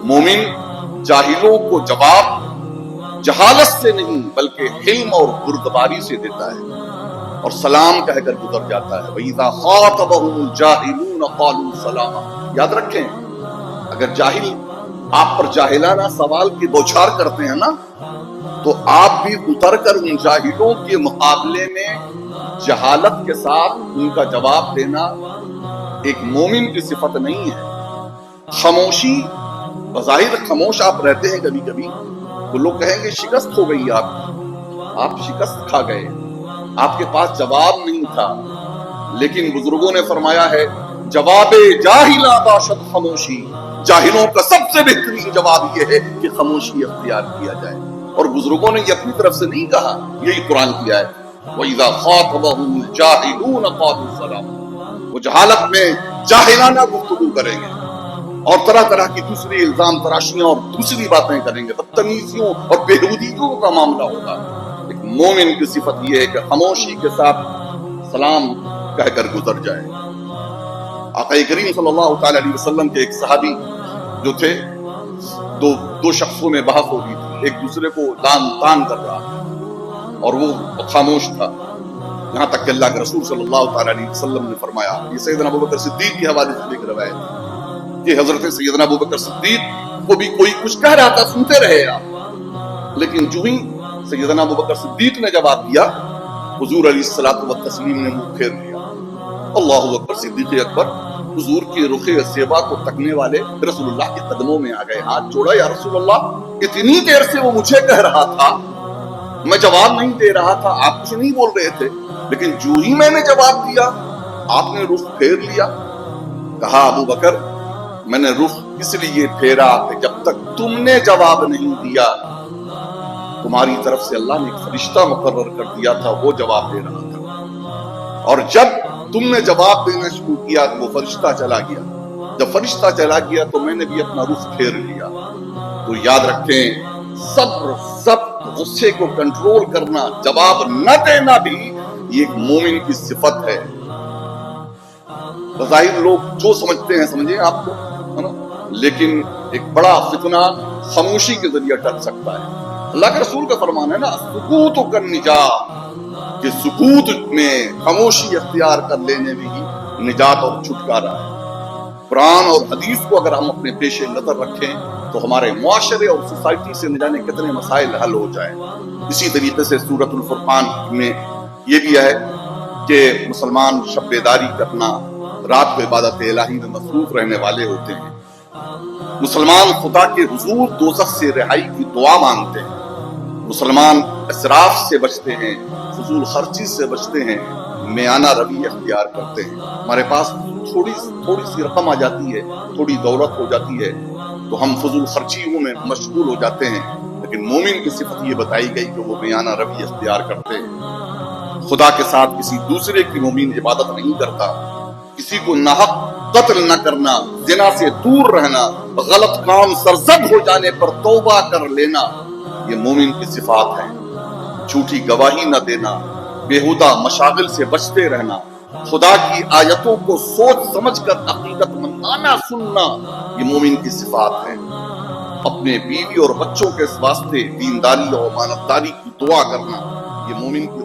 مومن جاہلوں کو جواب جہالت سے نہیں بلکہ علم اور بردباری سے دیتا ہے اور سلام کہہ کر گزر جاتا ہے. وَإِذَا خَاطَبَهُمُ الْجَاهِلُونَ قَالُوا سَلَامًا. یاد رکھیں اگر جاہل آپ پر جاہلانہ سوال کی بوچھار کرتے ہیں نا تو آپ بھی اتر کر ان جاہلوں کے مقابلے میں جہالت کے ساتھ ان کا جواب دینا ایک مومن کی صفت نہیں ہے. خاموشی، بظاہر خاموش آپ رہتے ہیں کبھی کبھی تو لوگ کہیں گے شکست ہو گئی آپ شکست کھا گئے، آپ کے پاس جواب نہیں تھا. لیکن بزرگوں نے فرمایا ہے جواب جاہلا باشد خاموشی. جاہلوں کا سب سے بہترین جواب یہ ہے کہ خاموشی اختیار کیا جائے. اور بزرگوں نے یہ اپنی طرف سے نہیں کہا، یہی قرآن کی آیت ہے وَإِذَا خَاطَبَهُمُ الْجَاهِلُونَ قَالُوا سَلَامًا. وہ جہالت میں جاہلانہ گفتگو کریں گے اور طرح طرح کی دوسری الزام تراشیاں اور دوسری باتیں کریں گے، بدتمیزیوں اور بےہودگیوں کا معاملہ ہوگا. ایک مومن کی صفت یہ ہے کہ خاموشی کے ساتھ سلام کہہ کر گزر جائے. آقا کریم صلی اللہ تعالی علیہ وسلم کے ایک صحابی جو تھے، دو شخصوں میں بحث ہو رہی تھی، ایک دوسرے کو تان کر رہا اور وہ خاموش تھا. یہاں تک کہ اللہ کے رسول صلی اللہ تعالی علیہ وسلم نے فرمایا، یہ سیدنا ابوبکر صدیق کے حوالے سے ایک روایت ہے کہ حضرت سیدنا ابوبکر صدیق کو بھی کوئی کچھ کہہ رہا تھا، سنتے رہے آپ، لیکن جو ہی سیدنا ابوبکر صدیق نے جواب دیا حضور علیہ الصلوۃ والتسلیم نے منہ پھیر لیا. اللہ اکبر. صدیق اکبر حضور کی رخ زیبا کو تکنے والے رسول اللہ کے قدموں میں آ گئے، ہاتھ جوڑا، یا رسول اللہ اتنی دیر سے وہ مجھے کہہ رہا تھا، میں جواب نہیں دے رہا تھا، آپ کچھ نہیں بول رہے تھے، لیکن جو ہی میں نے جواب دیا آپ نے رخ پھیر لیا. کہا ابو بکر میں نے رخ اس لیے پھیرا کہ جب تک تم نے جواب نہیں دیا تمہاری طرف سے اللہ نے ایک فرشتہ مقرر کر دیا تھا، وہ جواب دے رہا تھا، اور جب تم نے جواب دینا شروع کیا تو وہ فرشتہ چلا گیا. جب فرشتہ چلا گیا تو میں نے بھی اپنا رخ پھیر لیا. تو یاد رکھیں صبر غصے کو کنٹرول کرنا، جواب نہ دینا بھی یہ ایک مومن کی صفت ہے. بظاہر لوگ جو سمجھتے ہیں سمجھیں آپ کو، لیکن ایک بڑا فتنہ خاموشی کے ذریعے ٹل سکتا ہے. اللہ کے رسول کا فرمان ہے نا سکوت کر نجات، کہ سکوت میں خاموشی اختیار کر لینے میں ہی نجات اور چھٹکارا ہے. قرآن اور حدیث کو اگر ہم اپنے پیش نظر رکھیں تو ہمارے معاشرے اور سوسائٹی سے نہ جانے کتنے مسائل حل ہو جائیں. اسی طریقے سے سورۃ الفرقان میں یہ بھی ہے کہ مسلمان شب بیداری کرنا، رات کو عبادت الہی میں مصروف رہنے والے ہوتے ہیں. مسلمان خدا کے حضور دوزخ سے رہائی کی دعا مانگتے ہیں. مسلمان اسراف سے بچتے ہیں، فضول خرچی سے بچتے ہیں، میانہ روی اختیار کرتے ہیں. ہمارے پاس تھوڑی سی رقم آ جاتی ہے، تھوڑی دولت ہو جاتی ہے تو ہم فضول خرچیوں میں مشغول ہو جاتے ہیں. لیکن مومن کی صفت یہ بتائی گئی کہ وہ میانہ روی اختیار کرتے ہیں. خدا کے ساتھ کسی دوسرے کی مومن عبادت نہیں کرتا. کسی کو ناحق قتل نہ کرنا، زنا سے دور رہنا، غلط کام سرزد ہو جانے پر توبہ کر لینا، یہ مومن کی صفات ہیں. جھوٹی گواہی نہ دینا، بیہودہ مشاغل سے بچتے رہنا، خدا کی آیتوں کو سوچ سمجھ کر عقیدت مندانہ سننا، یہ مومن کی صفات ہیں. اپنے بیوی اور بچوں کے واسطے دینداری اور امانتداری کی دعا کرنا، یہ مومن کی